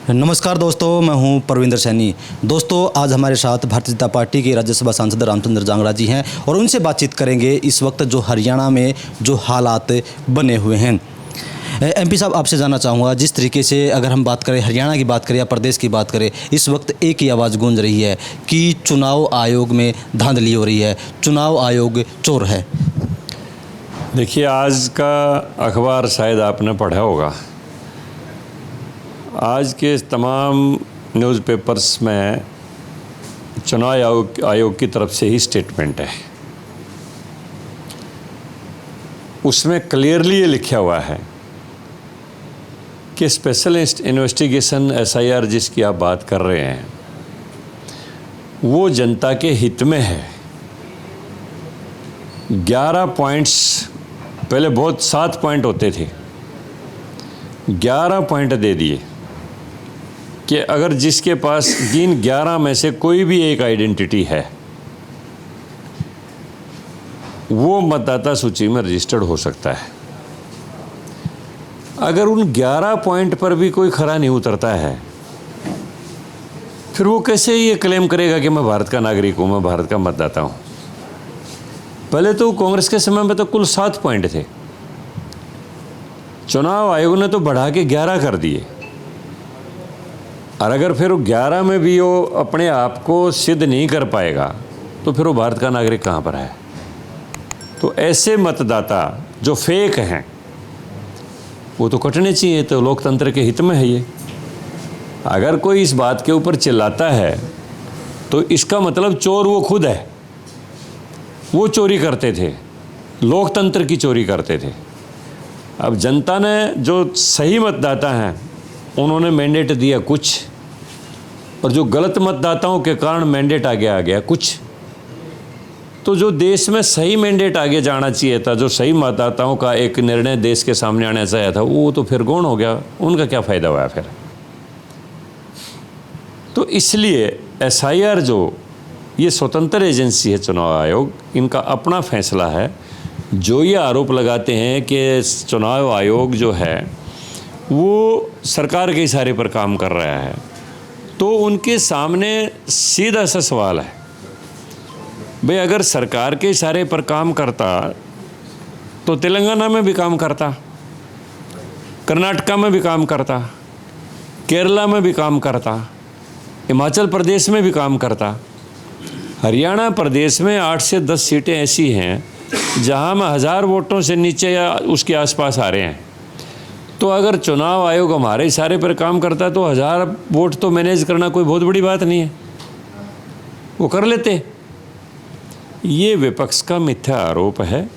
नमस्कार दोस्तों, मैं हूं परविंदर सैनी। दोस्तों, आज हमारे साथ भारतीय जनता पार्टी के राज्यसभा सांसद रामचंद्र जांगड़ा जी हैं और उनसे बातचीत करेंगे इस वक्त जो हरियाणा में जो हालात बने हुए हैं। एमपी साहब, आपसे जानना चाहूँगा, जिस तरीके से अगर हम बात करें, हरियाणा की बात करें या प्रदेश की बात करें, इस वक्त एक ही आवाज़ गूंज रही है कि चुनाव आयोग में धांधली हो रही है, चुनाव आयोग चोर है। देखिए, आज का अखबार शायद आपने पढ़ा होगा। आज के तमाम न्यूज़पेपर्स में चुनाव आयोग की तरफ से ही स्टेटमेंट है। उसमें क्लियरली ये लिखा हुआ है कि स्पेशल इन्वेस्टिगेशन SIR जिसकी आप बात कर रहे हैं वो जनता के हित में है। 11 पॉइंट्स, पहले बहुत 7 पॉइंट होते थे, 11 पॉइंट दे दिए कि अगर जिसके पास इन 11 में से कोई भी एक आइडेंटिटी है वो मतदाता सूची में रजिस्टर्ड हो सकता है। अगर उन 11 पॉइंट पर भी कोई खरा नहीं उतरता है, फिर वो कैसे ये क्लेम करेगा कि मैं भारत का नागरिक हूँ, मैं भारत का मतदाता हूँ। पहले तो कांग्रेस के समय में तो कुल 7 पॉइंट थे, चुनाव आयोग ने तो बढ़ा के 11 कर दिए। और अगर फिर 11 में भी वो अपने आप को सिद्ध नहीं कर पाएगा तो फिर वो भारत का नागरिक कहाँ पर है। तो ऐसे मतदाता जो फेक हैं वो तो कटने चाहिए, तो लोकतंत्र के हित में है ये। अगर कोई इस बात के ऊपर चिल्लाता है तो इसका मतलब चोर वो खुद है। वो चोरी करते थे, लोकतंत्र की चोरी करते थे। अब जनता ने, जो सही मतदाता हैं, उन्होंने मैंडेट दिया कुछ, और जो गलत मतदाताओं के कारण मैंडेट आगे आ गया कुछ। तो जो देश में सही मैंडेट आगे जाना चाहिए था, जो सही मतदाताओं का एक निर्णय देश के सामने आना चाहिए था, वो तो फिर गौण हो गया। उनका क्या फ़ायदा हुआ फिर। तो इसलिए SIR जो ये स्वतंत्र एजेंसी है, चुनाव आयोग, इनका अपना फैसला है। जो ये आरोप लगाते हैं कि चुनाव आयोग जो है वो सरकार के इशारे पर काम कर रहा है, तो उनके सामने सीधा सा सवाल है, भाई अगर सरकार के इशारे पर काम करता तो तेलंगाना में भी काम करता, कर्नाटका में भी काम करता, केरला में भी काम करता, हिमाचल प्रदेश में भी काम करता। हरियाणा प्रदेश में 8 से 10 सीटें ऐसी हैं जहां में 1000 वोटों से नीचे या उसके आसपास आ रहे हैं। तो अगर चुनाव आयोग हमारे इशारे पर काम करता तो 1000 वोट तो मैनेज करना कोई बहुत बड़ी बात नहीं है, वो कर लेते। ये विपक्ष का मिथ्या आरोप है।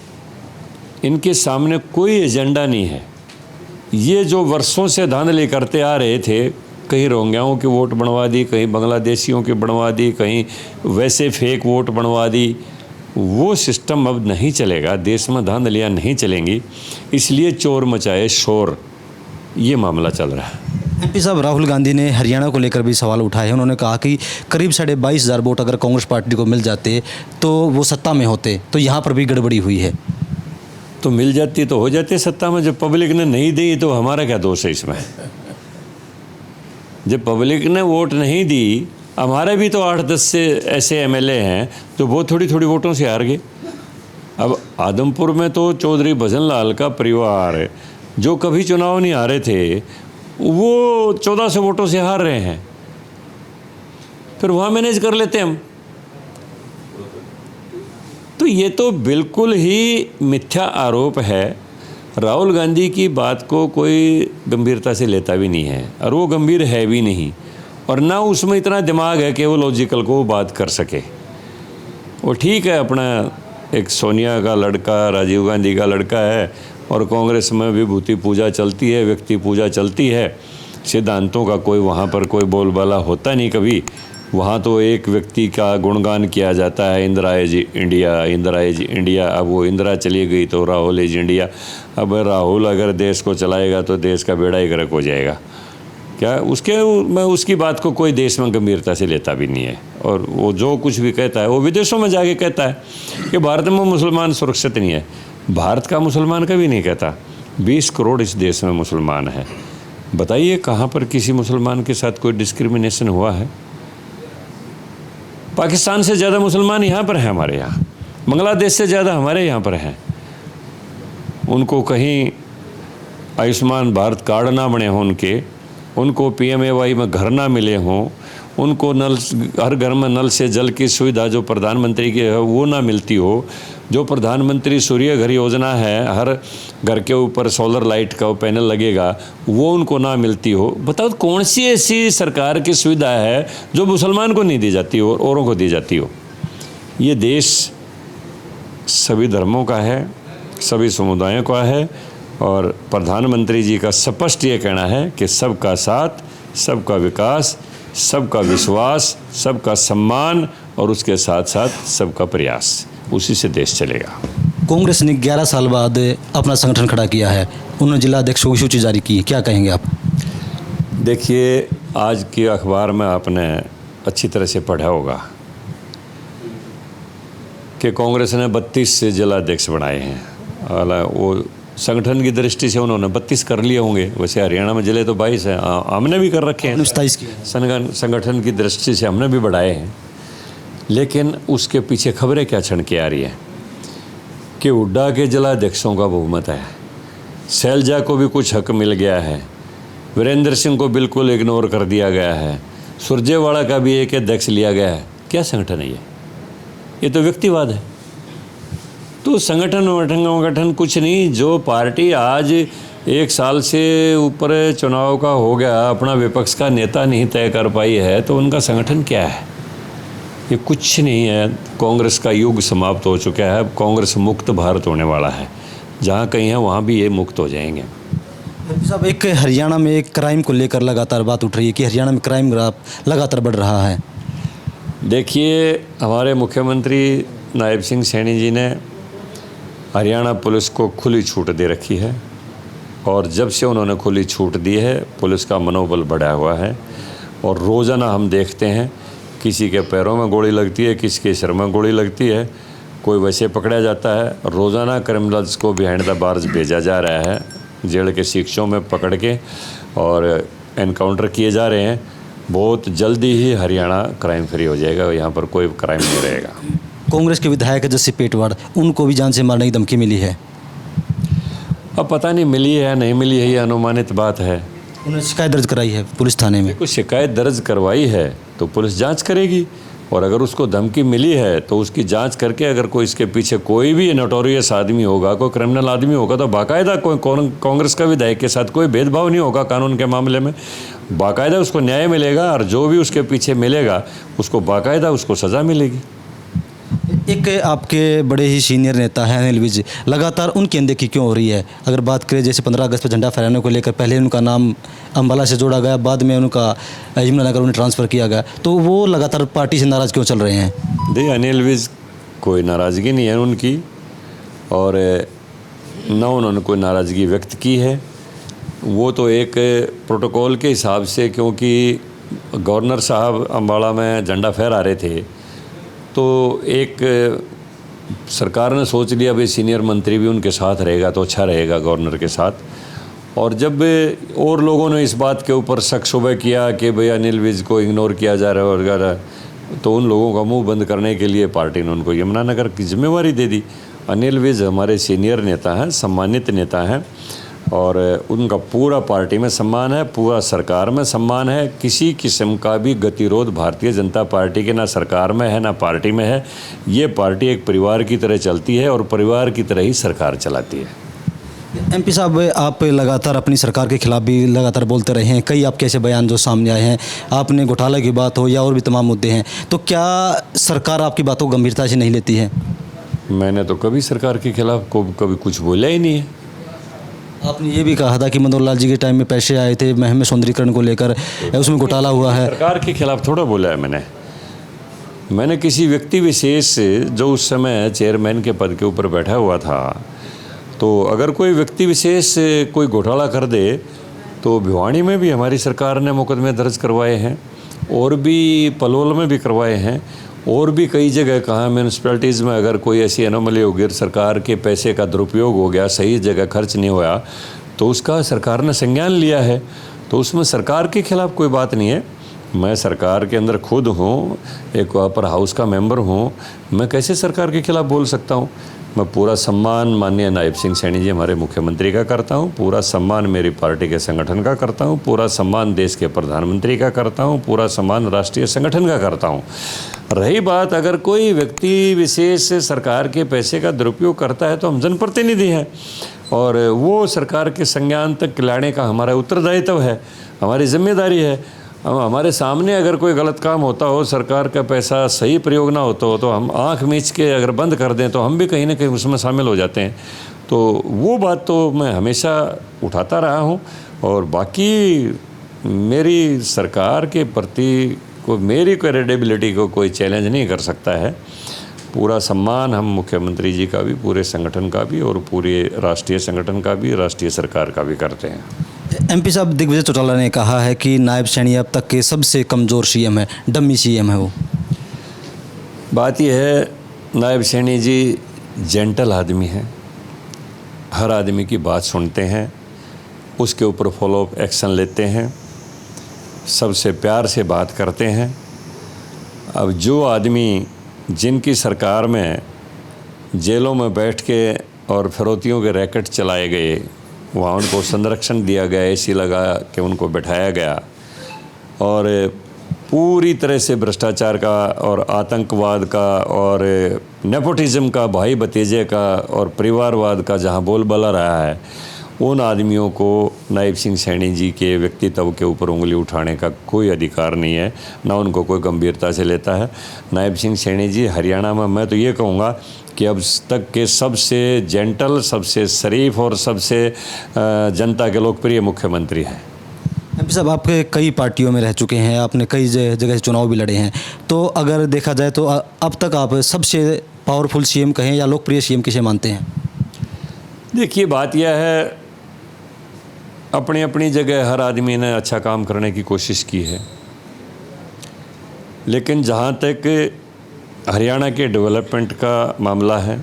इनके सामने कोई एजेंडा नहीं है। ये जो वर्षों से धांधली करते आ रहे थे, कहीं रोहिंग्याओं के वोट बनवा दी, कहीं बांग्लादेशियों के बनवा दी, कहीं वैसे फेक वोट बनवा दी, वो सिस्टम अब नहीं चलेगा। देश में धांधलियाँ नहीं चलेंगी, इसलिए चोर मचाए शोर, ये मामला चल रहा है। एमपी साहब, राहुल गांधी ने हरियाणा को लेकर भी सवाल उठाए हैं। उन्होंने कहा कि करीब 22,500 वोट अगर कांग्रेस पार्टी को मिल जाते तो वो सत्ता में होते, तो यहाँ पर भी गड़बड़ी हुई है। तो मिल जाती तो हो जाती सत्ता में। जब पब्लिक ने नहीं दी तो हमारा क्या दोष है इसमें। जब पब्लिक ने वोट नहीं दी, हमारे भी तो 8-10 से ऐसे MLA हैं जो बहुत थोड़ी थोड़ी वोटों से हार गए। अब आदमपुर में तो चौधरी भजन लाल का परिवार, जो कभी चुनाव नहीं हारे थे, वो 1400 वोटों से हार रहे हैं। फिर वहाँ मैनेज कर लेते हम। तो ये तो बिल्कुल ही मिथ्या आरोप है। राहुल गांधी की बात को कोई गंभीरता से लेता भी नहीं है, और वो गंभीर है भी नहीं, और ना उसमें इतना दिमाग है कि वो लॉजिकल को बात कर सके। वो ठीक है, अपना एक सोनिया का लड़का, राजीव गांधी का लड़का है, और कांग्रेस में विभूति पूजा चलती है, व्यक्ति पूजा चलती है। सिद्धांतों का कोई वहाँ पर कोई बोलबाला होता नहीं कभी। वहाँ तो एक व्यक्ति का गुणगान किया जाता है, Indira is India, Indira is India. अब वो इंदिरा चली गई तो राहुल इज इंडिया। अब राहुल अगर देश को चलाएगा तो देश का बेड़ा ही गर्क हो जाएगा। क्या मैं उसकी बात को कोई देश में गंभीरता से लेता भी नहीं है। और वो जो कुछ भी कहता है वो विदेशों में जाके कहता है कि भारत में मुसलमान सुरक्षित नहीं है। भारत का मुसलमान कभी नहीं कहता। 20 करोड़ इस देश में मुसलमान हैं। बताइए कहाँ पर किसी मुसलमान के साथ कोई डिस्क्रिमिनेशन हुआ है? पाकिस्तान से ज़्यादा मुसलमान यहाँ पर हैं हमारे यहाँ, बांग्लादेश से ज़्यादा हमारे यहाँ पर हैं। उनको कहीं आयुष्मान भारत कार्ड ना बने हों, उनको PMAY में घर ना मिले हों, उनको नल, हर घर में नल से जल की सुविधा जो प्रधानमंत्री की है वो ना मिलती हो, जो प्रधानमंत्री सूर्य घर योजना है, हर घर के ऊपर सोलर लाइट का पैनल लगेगा, वो उनको ना मिलती हो। बताओ कौन सी ऐसी सरकार की सुविधा है जो मुसलमान को नहीं दी जाती हो और औरों को दी जाती हो? ये देश सभी धर्मों का है, सभी समुदायों का है, और प्रधानमंत्री जी का स्पष्ट ये कहना है कि सबका साथ, सबका विकास, सबका विश्वास, सबका सम्मान और उसके साथ साथ सबका प्रयास, उसी से देश चलेगा। कांग्रेस ने 11 साल बाद अपना संगठन खड़ा किया है, उन्होंने जिला अध्यक्षों की सूची जारी की, क्या कहेंगे आप? देखिए, आज के अखबार में आपने अच्छी तरह से पढ़ा होगा कि कांग्रेस ने 32 जिला अध्यक्ष बनाए हैं। वो संगठन की दृष्टि से उन्होंने 32 कर लिए होंगे, वैसे हरियाणा में जिले तो 22 हैं, हमने भी कर रखे हैं 27 की। संगठन की दृष्टि से हमने भी बढ़ाए हैं। लेकिन उसके पीछे खबरें क्या छन के आ रही है कि हुड्डा के जिला अध्यक्षों का बहुमत है, शैलजा को भी कुछ हक मिल गया है, वीरेंद्र सिंह को बिल्कुल इग्नोर कर दिया गया है, सुरजेवाला का भी एक अध्यक्ष लिया गया है। क्या संगठन है ये तो व्यक्तिवाद है। तो संगठन कुछ नहीं। जो पार्टी आज 1 साल से ऊपर चुनाव का हो गया, अपना विपक्ष का नेता नहीं तय कर पाई है, तो उनका संगठन क्या है? ये कुछ नहीं है। कांग्रेस का युग समाप्त हो चुका है। अब कांग्रेस मुक्त भारत होने वाला है। जहाँ कहीं है वहाँ भी ये मुक्त हो जाएंगे। साहब, एक हरियाणा में एक क्राइम को लेकर लगातार बात उठ रही है कि हरियाणा में क्राइम ग्राफ लगातार बढ़ रहा है। देखिए, हमारे मुख्यमंत्री नायब सिंह सैनी जी ने हरियाणा पुलिस को खुली छूट दे रखी है, और जब से उन्होंने खुली छूट दी है पुलिस का मनोबल बढ़ा हुआ है। और रोज़ाना हम देखते हैं किसी के पैरों में गोली लगती है, किसी के सिर में गोली लगती है, कोई वैसे पकड़ा जाता है। रोज़ाना क्रिमिनल्स को बिहाइंड द बार्स भेजा जा रहा है, जेल के शिक्षों में पकड़ के, और एनकाउंटर किए जा रहे हैं। बहुत जल्दी ही हरियाणा क्राइम फ्री हो जाएगा, यहाँ पर कोई क्राइम नहीं रहेगा। कांग्रेस के विधायक जस्सी पेटवाड़, उनको भी जान से मारने की धमकी मिली है। अब पता नहीं मिली है या नहीं मिली है, ये अनुमानित बात है। उन्होंने शिकायत दर्ज कराई है पुलिस थाने में। कुछ शिकायत दर्ज करवाई है तो पुलिस जांच करेगी, और अगर उसको धमकी मिली है तो उसकी जांच करके अगर कोई इसके पीछे कोई भी नोटोरियस आदमी होगा, कोई क्रिमिनल आदमी होगा, तो बाकायदा कोई कांग्रेस का विधायक के साथ कोई भेदभाव नहीं होगा कानून के मामले में। बाकायदा उसको न्याय मिलेगा, और जो भी उसके पीछे मिलेगा उसको बाकायदा उसको सज़ा मिलेगी। एक आपके बड़े ही सीनियर नेता हैं अनिल विज, लगातार उनकी अनदेखी क्यों हो रही है? अगर बात करें जैसे 15 अगस्त पर झंडा फहराने को लेकर पहले उनका नाम अम्बाला से जोड़ा गया, बाद में उनका यमुनानगर उन्हें ट्रांसफ़र किया गया, तो वो लगातार पार्टी से नाराज़ क्यों चल रहे हैं? देखिए, अनिल विज कोई नाराज़गी नहीं है उनकी, और न उन्होंने कोई नाराज़गी व्यक्त की है। वो तो एक प्रोटोकॉल के हिसाब से, क्योंकि गवर्नर साहब अम्बाला में झंडा फहरा रहे थे, तो एक सरकार ने सोच लिया भाई सीनियर मंत्री भी उनके साथ रहेगा तो अच्छा रहेगा गवर्नर के साथ। और जब और लोगों ने इस बात के ऊपर शक शुबह किया कि भाई अनिल विज को इग्नोर किया जा रहा है वगैरह, तो उन लोगों का मुंह बंद करने के लिए पार्टी ने उनको यमुनानगर की जिम्मेवारी दे दी। अनिल विज हमारे सीनियर नेता हैं, सम्मानित नेता हैं, और उनका पूरा पार्टी में सम्मान है, पूरा सरकार में सम्मान है। किसी किस्म का भी गतिरोध भारतीय जनता पार्टी के ना सरकार में है ना पार्टी में है। ये पार्टी एक परिवार की तरह चलती है, और परिवार की तरह ही सरकार चलाती है। MP साहब, आप लगातार अपनी सरकार के खिलाफ भी लगातार बोलते रहे हैं, कई आपके ऐसे बयान जो सामने आए हैं, आपने घोटाले की बात हो या और भी तमाम मुद्दे हैं, तो क्या सरकार आपकी बातों को गंभीरता से नहीं लेती है? मैंने तो कभी सरकार के खिलाफ कभी कुछ बोला ही नहीं है। आपने ये भी कहा था कि मनोहर लाल जी के टाइम में पैसे आए थे महम सौंदर्यीकरण को लेकर, उसमें घोटाला हुआ है। सरकार के खिलाफ थोड़ा बोला है मैंने किसी व्यक्ति विशेष जो उस समय चेयरमैन के पद के ऊपर बैठा हुआ था, तो अगर कोई व्यक्ति विशेष कोई घोटाला कर दे, तो भिवानी में भी हमारी सरकार ने मुकदमे दर्ज करवाए हैं, और भी पलवल में भी करवाए हैं, और भी कई जगह कहाँ म्यूनसिपैलिटीज़ में अगर कोई ऐसी एनोमली होगी, सरकार के पैसे का दुरुपयोग हो गया, सही जगह खर्च नहीं हुआ, तो उसका सरकार ने संज्ञान लिया है। तो उसमें सरकार के खिलाफ कोई बात नहीं है। मैं सरकार के अंदर खुद हूँ, एक अपर हाउस का मेंबर हूँ, मैं कैसे सरकार के खिलाफ बोल सकता हूँ। मैं पूरा सम्मान माननीय नायब सिंह सैनी जी हमारे मुख्यमंत्री का करता हूँ, पूरा सम्मान मेरी पार्टी के संगठन का करता हूँ, पूरा सम्मान देश के प्रधानमंत्री का करता हूँ, पूरा सम्मान राष्ट्रीय संगठन का करता हूँ। रही बात अगर कोई व्यक्ति विशेष सरकार के पैसे का दुरुपयोग करता है तो हम जनप्रतिनिधि हैं और वो सरकार के संज्ञान तक लाने का हमारा उत्तरदायित्व है, हमारी जिम्मेदारी है। हमारे सामने अगर कोई गलत काम होता हो, सरकार का पैसा सही प्रयोग ना होता हो, तो हम आंख मीच के अगर बंद कर दें तो हम भी कहीं ना कहीं उसमें शामिल हो जाते हैं। तो वो बात तो मैं हमेशा उठाता रहा हूँ और बाकी मेरी सरकार के प्रति मेरी क्रेडिबिलिटी को कोई चैलेंज नहीं कर सकता है। पूरा सम्मान हम मुख्यमंत्री जी का भी, पूरे संगठन का भी और पूरे राष्ट्रीय संगठन का भी, राष्ट्रीय सरकार का भी करते हैं। एमपी साहब दिग्विजय चौटाला ने कहा है कि नायब सैनी अब तक के सबसे कमज़ोर सीएम है, डम्मी सीएम है वो। बात यह है, नायब सैनी जी जेंटल आदमी हैं, हर आदमी की बात सुनते हैं, उसके ऊपर फॉलो अप एक्शन लेते हैं, सबसे प्यार से बात करते हैं। अब जो आदमी जिनकी सरकार में जेलों में बैठ के और फिरौतियों के रैकेट चलाए गए, वहाँ उनको संरक्षण दिया गया, एसी लगा के उनको बैठाया गया और पूरी तरह से भ्रष्टाचार का और आतंकवाद का और नेपोटिज्म का, भाई भतीजे का और परिवारवाद का जहाँ बोलबाला रहा है, उन आदमियों को नायब सिंह सैनी जी के व्यक्तित्व के ऊपर उंगली उठाने का कोई अधिकार नहीं है, ना उनको कोई गंभीरता से लेता है। नायब सिंह सैनी जी हरियाणा में मैं तो ये कहूँगा कि अब तक के सबसे जेंटल, सबसे शरीफ और सबसे जनता के लोकप्रिय मुख्यमंत्री हैं। एमपी साहब आपके कई पार्टियों में रह चुके हैं, आपने कई जगह से चुनाव भी लड़े हैं, तो अगर देखा जाए तो अब तक आप सबसे पावरफुल सीएम कहें या लोकप्रिय सीएम किसे मानते हैं? देखिए, बात यह है, अपनी अपनी जगह हर आदमी ने अच्छा काम करने की कोशिश की है, लेकिन जहाँ तक हरियाणा के डेवलपमेंट का मामला है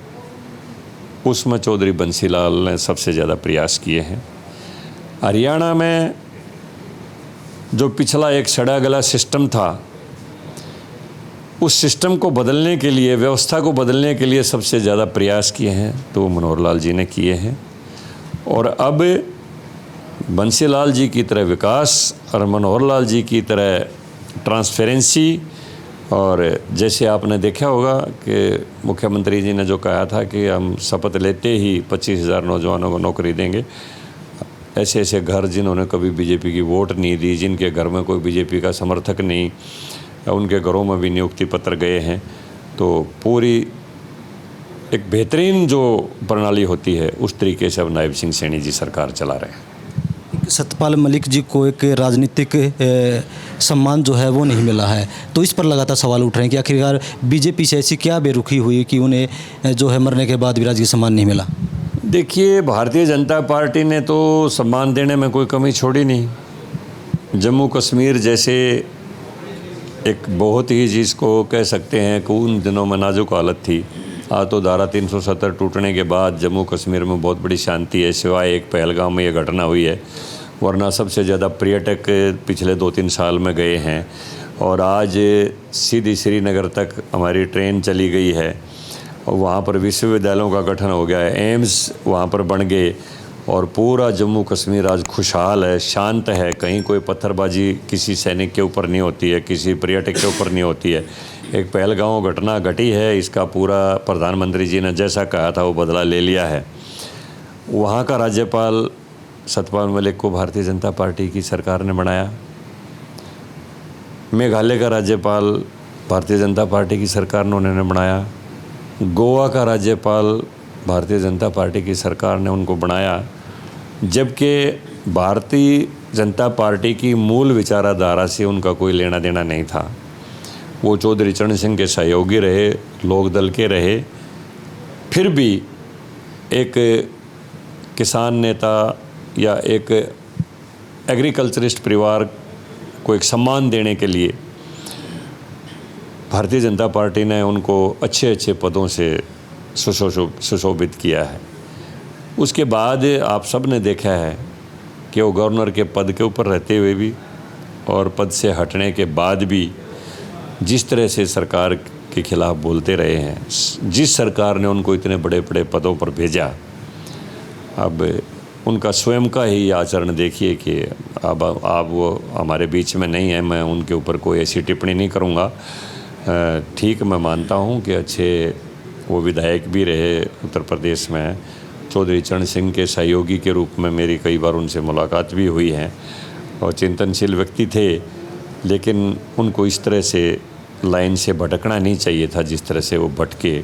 उसमें चौधरी बंसी लाल ने सबसे ज़्यादा प्रयास किए हैं। हरियाणा में जो पिछला एक सड़ा गला सिस्टम था, उस सिस्टम को बदलने के लिए, व्यवस्था को बदलने के लिए सबसे ज़्यादा प्रयास किए हैं तो वो मनोहर लाल जी ने किए हैं। और अब बंसी लाल जी की तरह विकास और मनोहर लाल जी की तरह ट्रांसपेरेंसी, और जैसे आपने देखा होगा कि मुख्यमंत्री जी ने जो कहा था कि हम शपथ लेते ही 25,000 नौजवानों को नौकरी देंगे, ऐसे ऐसे घर जिन्होंने कभी बीजेपी की वोट नहीं दी, जिनके घर में कोई बीजेपी का समर्थक नहीं, उनके घरों में भी नियुक्ति पत्र गए हैं। तो पूरी एक बेहतरीन जो प्रणाली होती है उस तरीके से अब नायब सिंह सैनी जी सरकार चला रहे हैं। सतपाल मलिक जी को एक राजनीतिक सम्मान जो है वो नहीं मिला है, तो इस पर लगातार सवाल उठ रहे हैं कि आखिरकार बीजेपी से ऐसी क्या बेरुखी हुई कि उन्हें जो है मरने के बाद भी राजकीय सम्मान नहीं मिला? देखिए, भारतीय जनता पार्टी ने तो सम्मान देने में कोई कमी छोड़ी नहीं। जम्मू कश्मीर जैसे एक बहुत ही, जिसको कह सकते हैं कि उन दिनों में नाजुक हालत थी, आज तो धारा 370 टूटने के बाद जम्मू कश्मीर में बहुत बड़ी शांति है, सिवाय एक पहलगाम में ये घटना हुई है, वरना सबसे ज़्यादा पर्यटक पिछले 2-3 साल में गए हैं। और आज सीधी श्रीनगर तक हमारी ट्रेन चली गई है और वहाँ पर विश्वविद्यालयों का गठन हो गया है, एम्स वहाँ पर बन गए और पूरा जम्मू कश्मीर आज खुशहाल है, शांत है। कहीं कोई पत्थरबाजी किसी सैनिक के ऊपर नहीं होती है, किसी पर्यटक के ऊपर नहीं होती है। एक पहलगांव घटना घटी है, इसका पूरा प्रधानमंत्री जी ने जैसा कहा था वो बदला ले लिया है। वहाँ का राज्यपाल सतपाल मलिक को भारतीय जनता पार्टी की सरकार ने बनाया। मेघालय का राज्यपाल भारतीय जनता पार्टी की सरकार ने उन्होंने बनाया। गोवा का राज्यपाल भारतीय जनता पार्टी की सरकार ने उनको बनाया, जबकि भारतीय जनता पार्टी की मूल विचारधारा से उनका कोई लेना देना नहीं था। वो चौधरी चरण सिंह के सहयोगी रहे, लोकदल के रहे, फिर भी एक किसान नेता या एक एग्रीकल्चरिस्ट परिवार को एक सम्मान देने के लिए भारतीय जनता पार्टी ने उनको अच्छे अच्छे पदों से सुशोभित किया है। उसके बाद आप सब ने देखा है कि वो गवर्नर के पद के ऊपर रहते हुए भी और पद से हटने के बाद भी जिस तरह से सरकार के खिलाफ बोलते रहे हैं, जिस सरकार ने उनको इतने बड़े बड़े पदों पर भेजा, अब उनका स्वयं का ही आचरण देखिए कि अब आप वो हमारे बीच में नहीं है। मैं उनके ऊपर कोई ऐसी टिप्पणी नहीं करूँगा। ठीक, मैं मानता हूँ कि अच्छे वो विधायक भी रहे उत्तर प्रदेश में। चौधरी चरण सिंह के सहयोगी के रूप में मेरी कई बार उनसे मुलाकात भी हुई है और चिंतनशील व्यक्ति थे, लेकिन उनको इस तरह से लाइन से भटकना नहीं चाहिए था जिस तरह से वो भटके।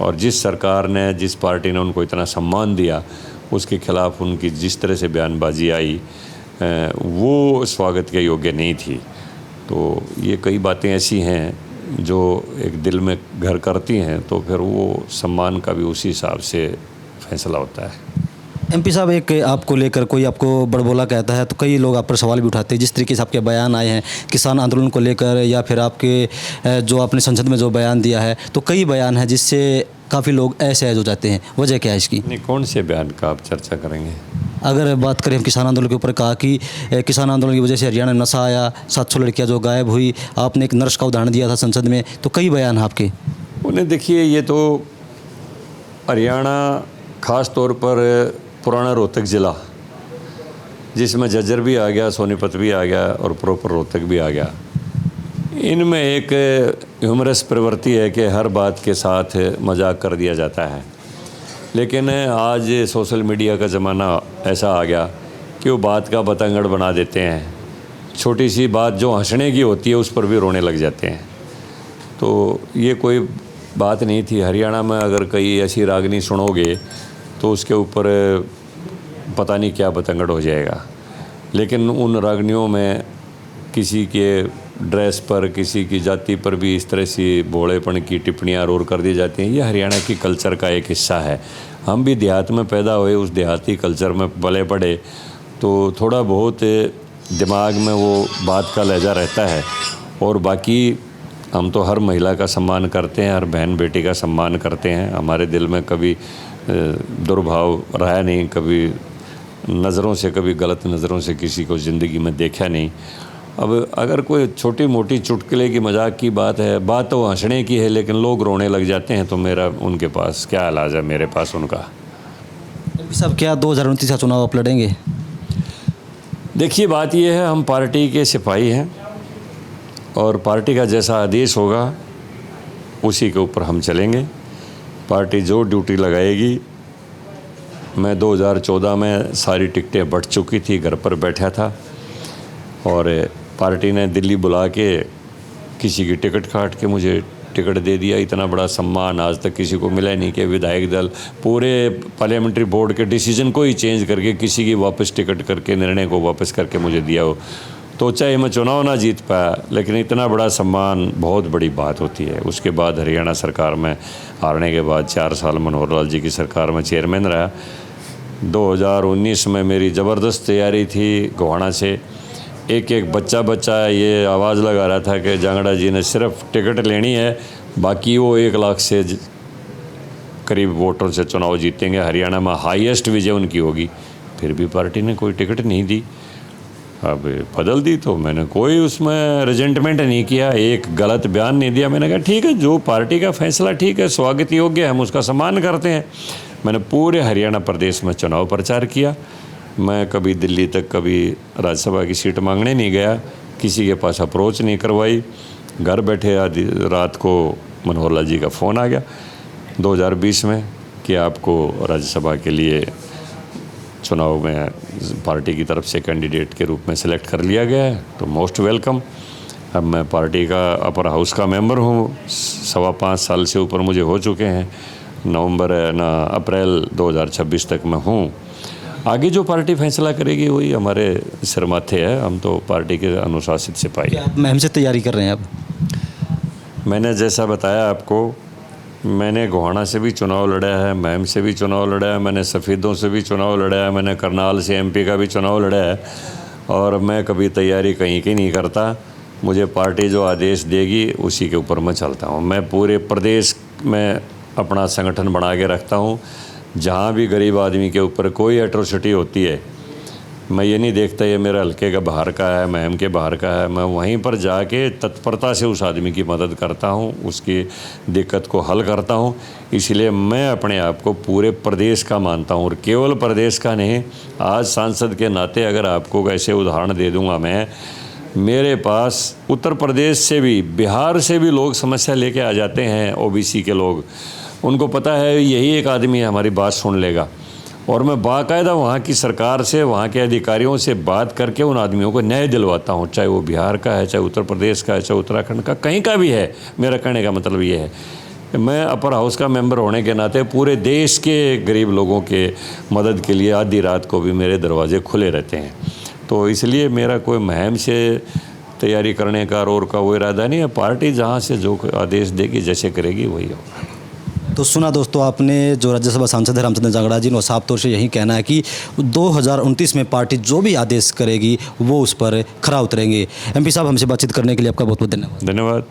और जिस सरकार ने, जिस पार्टी ने उनको इतना सम्मान दिया, उसके खिलाफ उनकी जिस तरह से बयानबाजी आई वो स्वागत के योग्य नहीं थी। तो ये कई बातें ऐसी हैं जो एक दिल में घर करती हैं, तो फिर वो सम्मान का भी उसी हिसाब से फैसला होता है। एमपी साहब, एक आपको लेकर कोई आपको बड़बोला कहता है तो कई लोग आप पर सवाल भी उठाते हैं। जिस तरीके से आपके बयान आए हैं किसान आंदोलन को लेकर, या फिर आपके जो आपने संसद में जो बयान दिया है, तो कई बयान हैं जिससे काफ़ी लोग असहज हो जाते हैं। वजह क्या है इसकी? नहीं, कौन से बयान का आप चर्चा करेंगे? अगर बात करें हम किसान आंदोलन के ऊपर, कहा कि किसान आंदोलन की वजह से हरियाणा में नशा आया, 700 लड़कियाँ जो गायब हुई, आपने एक नर्स का उदाहरण दिया था संसद में, तो कई बयान हैं आपके। उन्हें देखिए, ये तो हरियाणा ख़ास तौर पर पुराना रोहतक ज़िला, जिसमें झज्जर भी आ गया, सोनीपत भी आ गया और प्रॉपर रोहतक भी आ गया, इनमें एक ह्यूमरस प्रवृत्ति है कि हर बात के साथ मजाक कर दिया जाता है। लेकिन आज सोशल मीडिया का ज़माना ऐसा आ गया कि वो बात का बतंगड़ बना देते हैं। छोटी सी बात जो हंसने की होती है उस पर भी रोने लग जाते हैं। तो ये कोई बात नहीं थी। हरियाणा में अगर कई ऐसी रागनी सुनोगे तो उसके ऊपर पता नहीं क्या बतंगड़ हो जाएगा। लेकिन उन रागनियों में किसी के ड्रेस पर, किसी की जाति पर भी इस तरह से भोलेपन की टिप्पणियाँ रोर कर दी जाती हैं। ये हरियाणा की कल्चर का एक हिस्सा है। हम भी देहात में पैदा हुए, उस देहाती कल्चर में पले पड़े, तो थोड़ा बहुत दिमाग में वो बात का लहजा रहता है। और बाकी हम तो हर महिला का सम्मान करते हैं, हर बहन बेटी का सम्मान करते हैं। हमारे दिल में कभी दुर्भाव रहा नहीं, कभी नज़रों से, कभी गलत नज़रों से किसी को ज़िंदगी में देखा नहीं। अब अगर कोई छोटी मोटी चुटकुले की, मजाक की बात है, बात तो हंसने की है, लेकिन लोग रोने लग जाते हैं, तो मेरा उनके पास क्या इलाज है, मेरे पास उनका। एमपी साहब, क्या 2029 का चुनाव आप लड़ेंगे? देखिए, बात यह है, हम पार्टी के सिपाही हैं और पार्टी का जैसा आदेश होगा उसी के ऊपर हम चलेंगे। पार्टी जो ड्यूटी लगाएगी, मैं 2014 में सारी टिकटें बँट चुकी थी, घर पर बैठा था और पार्टी ने दिल्ली बुला के किसी की टिकट काट के मुझे टिकट दे दिया। इतना बड़ा सम्मान आज तक किसी को मिला नहीं कि विधायक दल पूरे पार्लियामेंट्री बोर्ड के डिसीजन को ही चेंज करके किसी की वापस टिकट करके, निर्णय को वापस करके मुझे दिया हो। तो चाहे मैं चुनाव ना जीत पाया, लेकिन इतना बड़ा सम्मान बहुत बड़ी बात होती है। उसके बाद हरियाणा सरकार में हारने के बाद 4 साल मनोहर लाल जी की सरकार में चेयरमैन रहा। 2019 में मेरी ज़बरदस्त तैयारी थी। गोहाना से एक एक बच्चा ये आवाज़ लगा रहा था कि जांगड़ा जी ने सिर्फ टिकट लेनी है, बाकी वो 1 लाख से करीब वोटों से चुनाव जीतेंगे, हरियाणा में हाईएस्ट विजय उनकी होगी। फिर भी पार्टी ने कोई टिकट नहीं दी। अब बदल दी तो मैंने कोई उसमें रिजेंटमेंट नहीं किया, एक गलत बयान नहीं दिया। मैंने कहा ठीक है, जो पार्टी का फैसला ठीक है, स्वागत योग्य है, हम उसका सम्मान करते हैं। मैंने पूरे हरियाणा प्रदेश में चुनाव प्रचार किया। मैं कभी दिल्ली तक, कभी राज्यसभा की सीट मांगने नहीं गया, किसी के पास अप्रोच नहीं करवाई। घर बैठे आधी रात को मनोहर लाल जी का फ़ोन आ गया 2020 में कि आपको राज्यसभा के लिए चुनाव में पार्टी की तरफ से कैंडिडेट के रूप में सिलेक्ट कर लिया गया है, तो मोस्ट वेलकम। अब मैं पार्टी का अपर हाउस का मेंबर हूँ, 5.25 साल से ऊपर मुझे हो चुके हैं। अप्रैल 2026 तक मैं हूँ। आगे जो पार्टी फैसला करेगी वही हमारे सिर माथे है। हम तो पार्टी के अनुशासित सिपाही। आप मुहिम से तैयारी कर रहे हैं अब? मैंने जैसा बताया आपको, मैंने गोहाना से भी चुनाव लड़ा है, महम से भी चुनाव लड़ा है, मैंने सफ़ेदों से भी चुनाव लड़ा है, मैंने करनाल से एमपी का भी चुनाव लड़ा है। और मैं कभी तैयारी कहीं की नहीं करता। मुझे पार्टी जो आदेश देगी उसी के ऊपर मैं चलता हूँ। मैं पूरे प्रदेश में अपना संगठन बना के रखता हूँ। जहाँ भी गरीब आदमी के ऊपर कोई एट्रोसिटी होती है मैं ये नहीं देखता ये मेरा हल्के का बाहर का है, महम के बाहर का है। मैं वहीं पर जाके तत्परता से उस आदमी की मदद करता हूँ, उसकी दिक्कत को हल करता हूँ। इसलिए मैं अपने आप को पूरे प्रदेश का मानता हूँ, और केवल प्रदेश का नहीं। आज सांसद के नाते अगर आपको ऐसे उदाहरण दे दूँगा मैं, मेरे पास उत्तर प्रदेश से भी, बिहार से भी लोग समस्या लेके आ जाते हैं। ओबीसी के लोग, उनको पता है यही एक आदमी हमारी बात सुन लेगा, और मैं बाकायदा वहाँ की सरकार से, वहाँ के अधिकारियों से बात करके उन आदमियों को न्याय दिलवाता हूँ, चाहे वो बिहार का है, चाहे उत्तर प्रदेश का है, चाहे उत्तराखंड का, कहीं का भी है। मेरा कहने का मतलब ये है कि मैं अपर हाउस का मेंबर होने के नाते पूरे देश के गरीब लोगों के मदद के लिए आधी रात को भी मेरे दरवाजे खुले रहते हैं। तो इसलिए मेरा कोई मुहिम से तैयारी करने का और का वो इरादा नहीं है। पार्टी जहाँ से जो आदेश देगी, जैसे करेगी, वही होगा। तो सुना दोस्तों आपने, जो राज्यसभा सांसद है रामचंद्र जांगड़ा जी ने साफ तौर से यही कहना है कि 2029 में पार्टी जो भी आदेश करेगी वो उस पर खरा उतरेंगे। एमपी साहब, हमसे बातचीत करने के लिए आपका बहुत बहुत धन्यवाद। धन्यवाद।